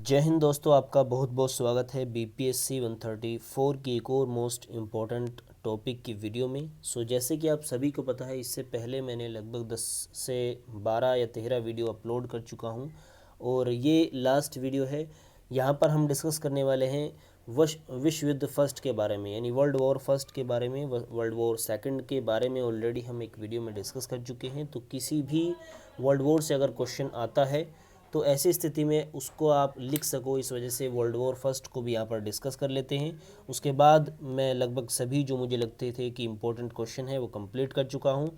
जय हिंद दोस्तों, आपका बहुत बहुत स्वागत है बीपीएससी 134 की एक और मोस्ट इम्पॉर्टेंट टॉपिक की वीडियो में। जैसे कि आप सभी को पता है, इससे पहले मैंने लगभग 10 से 12 या 13 वीडियो अपलोड कर चुका हूं और ये लास्ट वीडियो है। यहाँ पर हम डिस्कस करने वाले हैं विश्व युद्ध फर्स्ट के बारे में, यानी वर्ल्ड वॉर फर्स्ट के बारे में। वर्ल्ड वॉर सेकंड के बारे में ऑलरेडी हम एक वीडियो में डिस्कस कर चुके हैं। तो किसी भी वर्ल्ड वॉर से अगर क्वेश्चन आता है तो ऐसी स्थिति में उसको आप लिख सको, इस वजह से वर्ल्ड वॉर फर्स्ट को भी यहाँ पर डिस्कस कर लेते हैं। उसके बाद मैं लगभग सभी जो मुझे लगते थे कि इम्पोर्टेंट क्वेश्चन है वो कंप्लीट कर चुका हूँ।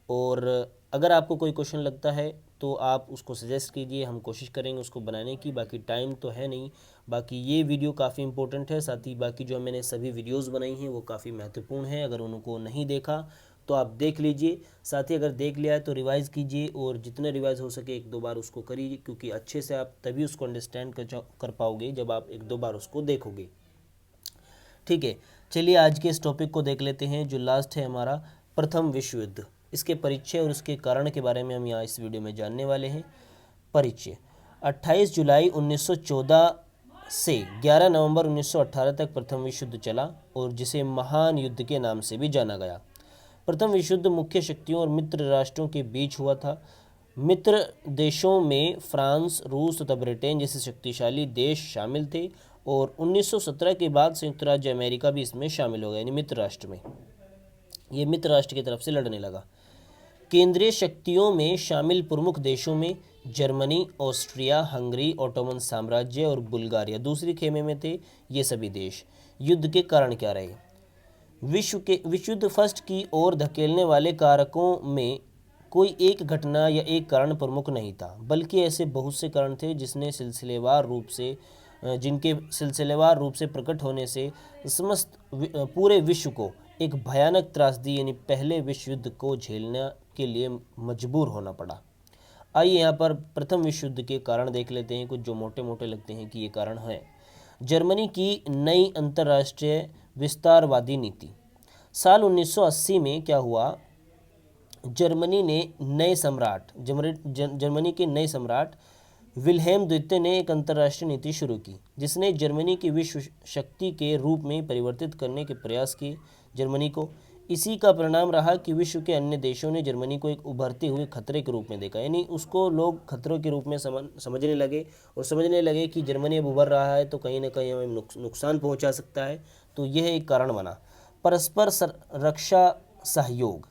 और अगर आपको कोई क्वेश्चन लगता है तो आप उसको सजेस्ट कीजिए, हम कोशिश करेंगे उसको बनाने की। बाकी टाइम तो है नहीं, बाकी ये वीडियो काफ़ी इंपॉर्टेंट है। साथ ही बाकी जो मैंने सभी वीडियोस बनाई हैं वो काफ़ी महत्वपूर्ण है। अगर उनको नहीं देखा तो आप देख लीजिए, साथ ही अगर देख लिया है तो रिवाइज़ कीजिए और जितना रिवाइज़ हो सके एक दो बार उसको करिए, क्योंकि अच्छे से आप तभी उसको अंडरस्टैंड कर पाओगे जब आप एक दो बार उसको देखोगे। ठीक है, चलिए आज के इस टॉपिक को देख लेते हैं जो लास्ट है हमारा, प्रथम विश्व युद्ध। इसके परिचय और उसके कारण के बारे में हम यहाँ इस वीडियो में जानने वाले हैं। परिचय: 28 जुलाई 1914 से 11 नवंबर 1918 तक प्रथम विश्व युद्ध चला और जिसे महान युद्ध के नाम से भी जाना गया। प्रथम विश्व युद्ध मुख्य शक्तियों और मित्र राष्ट्रों के बीच हुआ था। मित्र देशों में फ्रांस, रूस तथा ब्रिटेन जैसे शक्तिशाली देश शामिल थे और 1917 के बाद संयुक्त राज्य अमेरिका भी इसमें शामिल हो गया, यानी मित्र राष्ट्र में। ये मित्र राष्ट्र की तरफ से लड़ने लगा। केंद्रीय शक्तियों में शामिल प्रमुख देशों में जर्मनी, ऑस्ट्रिया, हंगरी, ओटोमन साम्राज्य और बुल्गारिया दूसरी खेमे में थे। ये सभी देश। युद्ध के कारण क्या रहे? विश्व युद्ध फर्स्ट की ओर धकेलने वाले कारकों में कोई एक घटना या एक कारण प्रमुख नहीं था, बल्कि ऐसे बहुत से कारण थे जिनके सिलसिलेवार रूप से प्रकट होने से समस्त पूरे विश्व को एक भयानक त्रासदी यानी पहले विश्व युद्ध को झेलने के लिए मजबूर होना पड़ा। आइए यहाँ पर प्रथम विश्व युद्ध के कारण देख लेते हैं, कुछ जो मोटे मोटे लगते हैं कि ये कारण है। जर्मनी की नई अंतर्राष्ट्रीय विस्तारवादी नीति। साल 1980 में क्या हुआ? जर्मनी के नए सम्राट विल्हेम द्वितीय ने एक अंतर्राष्ट्रीय नीति शुरू की जिसने जर्मनी की विश्व शक्ति के रूप में परिवर्तित करने के प्रयास किए जर्मनी को। इसी का परिणाम रहा कि विश्व के अन्य देशों ने जर्मनी को एक उभरते हुए खतरे के रूप में देखा, यानी उसको लोग खतरों के रूप में समझने लगे और समझने लगे कि जर्मनी अब उभर रहा है तो कहीं ना कहीं हमें नुकसान पहुंचा सकता है। तो यह एक कारण बना। परस्पर रक्षा सहयोग।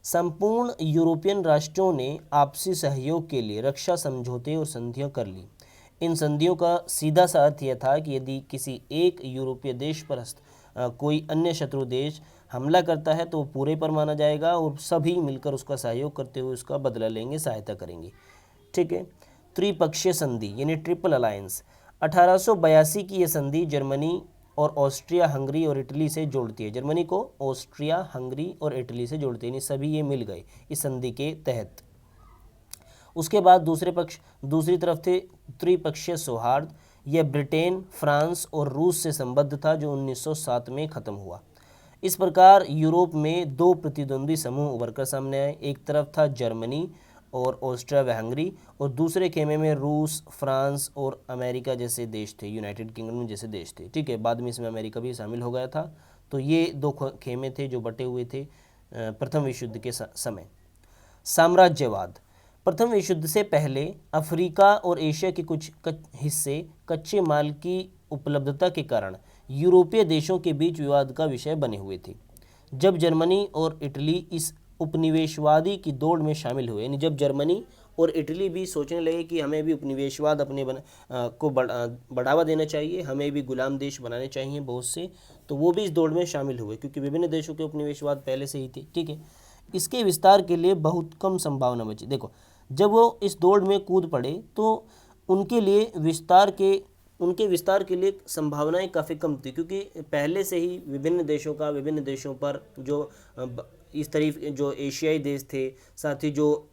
संपूर्ण यूरोपियन राष्ट्रों ने आपसी सहयोग के लिए रक्षा समझौते और संधियां कर ली। इन संधियों का सीधा सा अर्थ यह था कि यदि किसी एक यूरोपीय देश पर कोई अन्य शत्रु देश हमला करता है तो वो पूरे पर माना जाएगा और सभी मिलकर उसका सहयोग करते हुए उसका बदला लेंगे, सहायता करेंगे। ठीक है। त्रिपक्षीय संधि यानी ट्रिपल अलायंस। 1882 की यह संधि जर्मनी और ऑस्ट्रिया, हंगरी और इटली से जोड़ती है। जर्मनी को ऑस्ट्रिया, हंगरी और इटली से जोड़ती है, यानी सभी ये मिल गए इस संधि के तहत। उसके बाद दूसरी तरफ थे त्रिपक्षीय सौहार्द। यह ब्रिटेन, फ्रांस और रूस से संबद्ध था जो 1907 में खत्म हुआ। इस प्रकार यूरोप में दो प्रतिद्वंद्वी समूह उभर कर सामने आए। एक तरफ था जर्मनी और ऑस्ट्रिया व हंगरी और दूसरे खेमे में रूस, फ्रांस और अमेरिका जैसे देश थे, यूनाइटेड किंगडम जैसे देश थे। ठीक है, बाद में इसमें अमेरिका भी शामिल हो गया था। तो ये दो खेमे थे जो बटे हुए थे प्रथम विश्व युद्ध के समय। साम्राज्यवाद। प्रथम विश्व युद्ध से पहले अफ्रीका और एशिया के कुछ हिस्से कच्चे माल की उपलब्धता के कारण यूरोपीय देशों के बीच विवाद का विषय बने हुए थे। जब जर्मनी और इटली इस उपनिवेशवादी की दौड़ में शामिल हुए, यानी जब जर्मनी और इटली भी सोचने लगे कि हमें भी उपनिवेशवाद को बढ़ावा देना चाहिए, हमें भी गुलाम देश बनाने चाहिए बहुत से, तो वो भी इस दौड़ में शामिल हुए क्योंकि विभिन्न देशों के उपनिवेशवाद पहले से ही थे। ठीक है, इसके विस्तार के लिए बहुत कम संभावना बची। देखो, जब वो इस दौड़ में कूद पड़े तो उनके विस्तार के लिए संभावनाएं काफ़ी कम थी, क्योंकि पहले से ही विभिन्न देशों पर जो इस तरीके जो एशियाई देश थे, साथ ही जो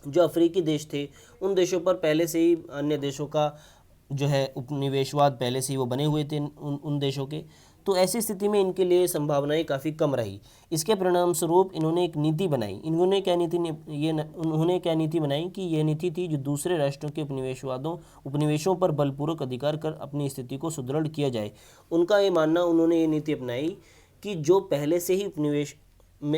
जो अफ्रीकी देश थे, उन देशों पर पहले से ही अन्य देशों का जो है उपनिवेशवाद पहले से ही वो बने हुए थे उन देशों के। तो ऐसी स्थिति में इनके लिए संभावनाएं काफ़ी कम रही। इसके परिणाम स्वरूप इन्होंने एक नीति बनाई। उन्होंने क्या नीति बनाई कि यह नीति थी जो दूसरे राष्ट्रों के उपनिवेशों पर बलपूर्वक अधिकार कर अपनी स्थिति को सुदृढ़ किया जाए। उनका ये मानना, उन्होंने ये नीति अपनाई कि जो पहले से ही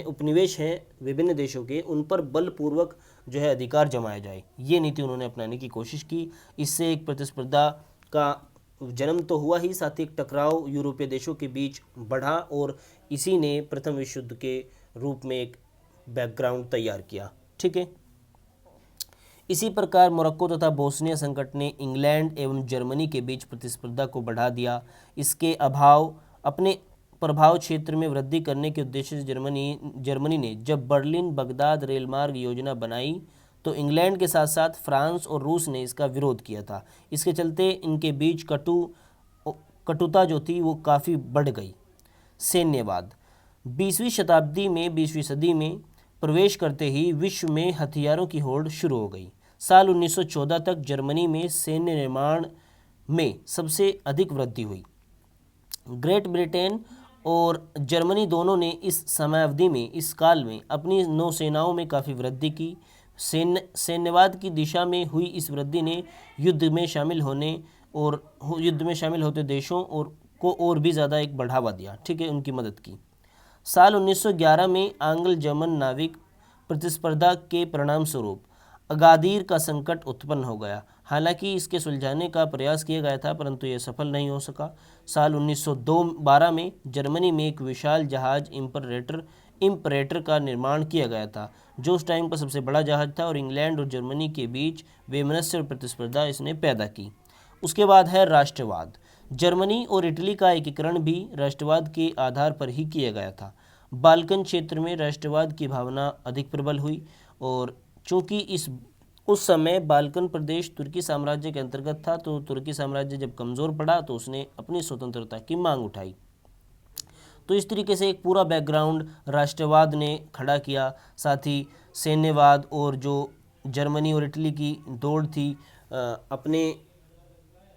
उपनिवेश हैं विभिन्न देशों के, उन पर बलपूर्वक जो है अधिकार जमाया जाए। ये नीति उन्होंने अपनाने की कोशिश की। इससे एक प्रतिस्पर्धा का जन्म तो हुआ ही, साथ ही एक टकराव यूरोपीय देशों के बीच बढ़ा और इसी ने प्रथम विश्व युद्ध के रूप में एक बैकग्राउंड तैयार किया। ठीक है। इसी प्रकार मोरक्को तथा बोस्निया संकट ने इंग्लैंड एवं जर्मनी के बीच प्रतिस्पर्धा को बढ़ा दिया। इसके अपने प्रभाव क्षेत्र में वृद्धि करने के उद्देश्य से जर्मनी ने जब बर्लिन बगदाद रेलमार्ग योजना बनाई तो इंग्लैंड के साथ साथ फ्रांस और रूस ने इसका विरोध किया था। इसके चलते इनके बीच कटुता जो थी वो काफ़ी बढ़ गई। सैन्यवाद 20वीं सदी में प्रवेश करते ही विश्व में हथियारों की होड़ शुरू हो गई। साल 1914 तक जर्मनी में सैन्य निर्माण में सबसे अधिक वृद्धि हुई। ग्रेट ब्रिटेन और जर्मनी दोनों ने इस समयावधि में, इस काल में अपनी नौसेनाओं में काफ़ी वृद्धि की। सैन्यवाद की दिशा में हुई इस वृद्धि ने युद्ध में शामिल होते देशों को और भी ज़्यादा एक बढ़ावा दिया। ठीक है, उनकी मदद की। साल 1911 में आंग्ल जर्मन नाविक प्रतिस्पर्धा के परिणाम स्वरूप अगादीर का संकट उत्पन्न हो गया। हालांकि इसके सुलझाने का प्रयास किया गया था परंतु यह सफल नहीं हो सका। साल 1912 में जर्मनी में एक विशाल जहाज इम्परेटर का निर्माण किया गया था, जो उस टाइम का सबसे बड़ा जहाज था और इंग्लैंड और जर्मनी के बीच वैमनस्य और प्रतिस्पर्धा इसने पैदा की। उसके बाद है राष्ट्रवाद। जर्मनी और इटली का एकीकरण भी राष्ट्रवाद के आधार पर ही किया गया था। बाल्कन क्षेत्र में राष्ट्रवाद की भावना अधिक प्रबल हुई और चूँकि उस समय बाल्कन प्रदेश तुर्की साम्राज्य के अंतर्गत था, तो तुर्की साम्राज्य जब कमज़ोर पड़ा तो उसने अपनी स्वतंत्रता की मांग उठाई। तो इस तरीके से एक पूरा बैकग्राउंड राष्ट्रवाद ने खड़ा किया। साथ ही सैन्यवाद और जो जर्मनी और इटली की दौड़ थी अपने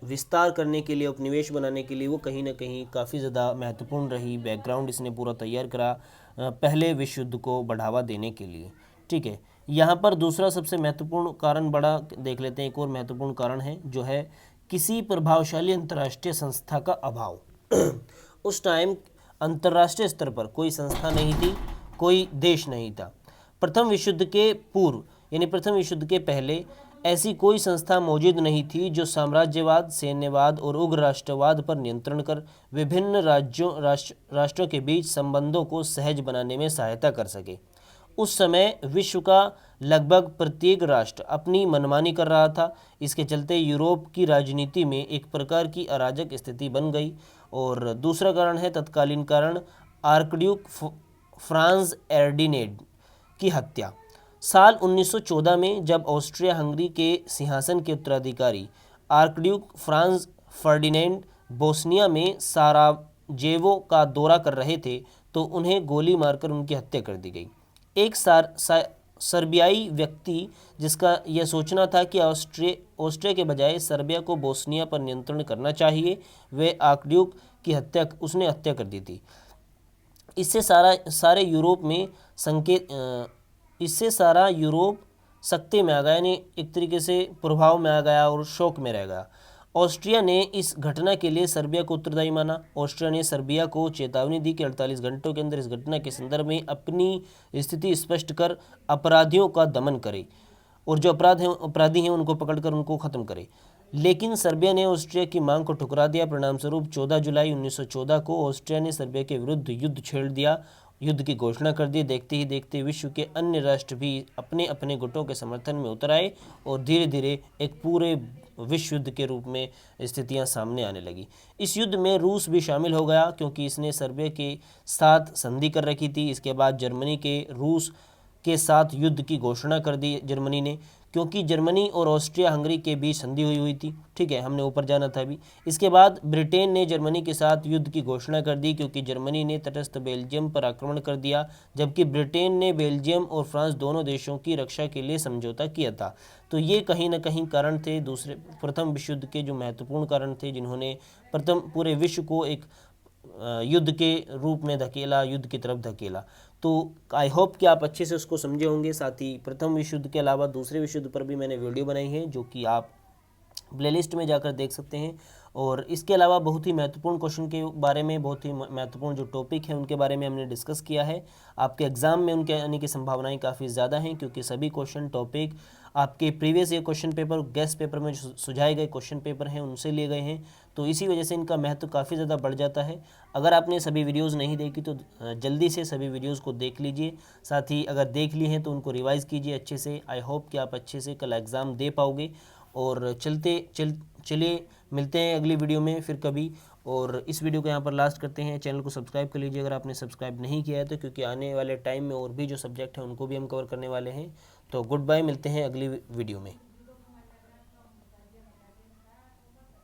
विस्तार करने के लिए, उपनिवेश बनाने के लिए, वो कहीं ना कहीं काफ़ी ज़्यादा महत्वपूर्ण रही। बैकग्राउंड इसने पूरा तैयार करा पहले विश्व युद्ध को बढ़ावा देने के लिए। ठीक है, यहाँ पर दूसरा सबसे महत्वपूर्ण कारण बड़ा देख लेते हैं। एक और महत्वपूर्ण कारण है जो है किसी प्रभावशाली अंतर्राष्ट्रीय संस्था का अभाव। उस टाइम अंतर्राष्ट्रीय स्तर पर कोई संस्था नहीं थी, कोई देश नहीं था। प्रथम विश्व युद्ध के पूर्व यानी प्रथम विश्व युद्ध के पहले ऐसी कोई संस्था मौजूद नहीं थी जो साम्राज्यवाद, सैन्यवाद और उग्र राष्ट्रवाद पर नियंत्रण कर विभिन्न राष्ट्रों के बीच संबंधों को सहज बनाने में सहायता कर सके। उस समय विश्व का लगभग प्रत्येक राष्ट्र अपनी मनमानी कर रहा था। इसके चलते यूरोप की राजनीति में एक प्रकार की अराजक स्थिति बन गई। और दूसरा कारण है तत्कालीन कारण आर्कड्यूक फ्रांज फर्डिनेंड की हत्या। साल 1914 में जब ऑस्ट्रिया हंगरी के सिंहासन के उत्तराधिकारी आर्कड्यूक फ्रांज फर्डिनेंड बोस्निया में साराजेवो का दौरा कर रहे थे तो उन्हें गोली मारकर उनकी हत्या कर दी गई। एक सर्बियाई व्यक्ति जिसका यह सोचना था कि ऑस्ट्रिया के बजाय सर्बिया को बोस्निया पर नियंत्रण करना चाहिए, वे आर्कड्यूक की हत्या कर दी थी। इससे सारा यूरोप सकते में आ गया, यानी एक तरीके से प्रभाव में आ गया और शोक में रह गया। ऑस्ट्रिया ने इस घटना के लिए सर्बिया को उत्तरदायी माना। ऑस्ट्रिया ने सर्बिया को चेतावनी दी कि 48 घंटों के अंदर इस घटना के संदर्भ में अपनी स्थिति स्पष्ट कर अपराधियों का दमन करे और जो अपराधी हैं उनको पकड़कर उनको ख़त्म करे। लेकिन सर्बिया ने ऑस्ट्रिया की मांग को ठुकरा दिया। परिणामस्वरूप 14 जुलाई 1914 को ऑस्ट्रिया ने सर्बिया के विरुद्ध युद्ध छेड़ दिया, युद्ध की घोषणा कर दी। देखते ही देखते विश्व के अन्य राष्ट्र भी अपने अपने गुटों के समर्थन में उतर आए और धीरे धीरे एक पूरे विश्व युद्ध के रूप में स्थितियां सामने आने लगी। इस युद्ध में रूस भी शामिल हो गया क्योंकि इसने सर्बिया के साथ संधि कर रखी थी। इसके बाद जर्मनी के रूस के साथ युद्ध की घोषणा कर दी जर्मनी ने, क्योंकि जर्मनी और ऑस्ट्रिया हंगरी के बीच संधि हुई थी। ठीक है, हमने ऊपर जाना था अभी। इसके बाद ब्रिटेन ने जर्मनी के साथ युद्ध की घोषणा कर दी क्योंकि जर्मनी ने तटस्थ बेल्जियम पर आक्रमण कर दिया, जबकि ब्रिटेन ने बेल्जियम और फ्रांस दोनों देशों की रक्षा के लिए समझौता किया था। तो ये कहीं ना कहीं कारण थे प्रथम विश्व युद्ध के जो महत्वपूर्ण कारण थे, जिन्होंने पूरे विश्व को एक युद्ध के रूप में धकेला, युद्ध की तरफ धकेला। तो आई होप कि आप अच्छे से उसको समझे होंगे। साथ ही प्रथम विश्व युद्ध के अलावा दूसरे विश्व युद्ध पर भी मैंने वीडियो बनाई है, जो कि आप प्लेलिस्ट में जाकर देख सकते हैं। और इसके अलावा बहुत ही महत्वपूर्ण क्वेश्चन के बारे में, बहुत ही महत्वपूर्ण जो टॉपिक है उनके बारे में हमने डिस्कस किया है। आपके एग्ज़ाम में उनके आने की संभावनाएं काफ़ी ज़्यादा हैं, क्योंकि सभी क्वेश्चन टॉपिक आपके previous year question paper, guest paper में जो सुझाए गए क्वेश्चन पेपर हैं उनसे लिए गए हैं। तो इसी वजह से इनका महत्व काफ़ी ज़्यादा बढ़ जाता है। अगर आपने सभी वीडियोज़ नहीं देखी तो जल्दी से सभी वीडियोज़ को देख लीजिए। साथ ही अगर देख लिए हैं तो उनको रिवाइज़ कीजिए अच्छे से। आई होप कि आप अच्छे से कल एग्ज़ाम दे पाओगे। और चलिए मिलते हैं अगली वीडियो में फिर कभी। और इस वीडियो को यहाँ पर लास्ट करते हैं। चैनल को सब्सक्राइब कर लीजिए अगर आपने सब्सक्राइब नहीं किया है तो, क्योंकि आने वाले टाइम में और भी जो सब्जेक्ट हैं उनको भी हम कवर करने वाले हैं। तो गुड बाय, मिलते हैं अगली वीडियो में।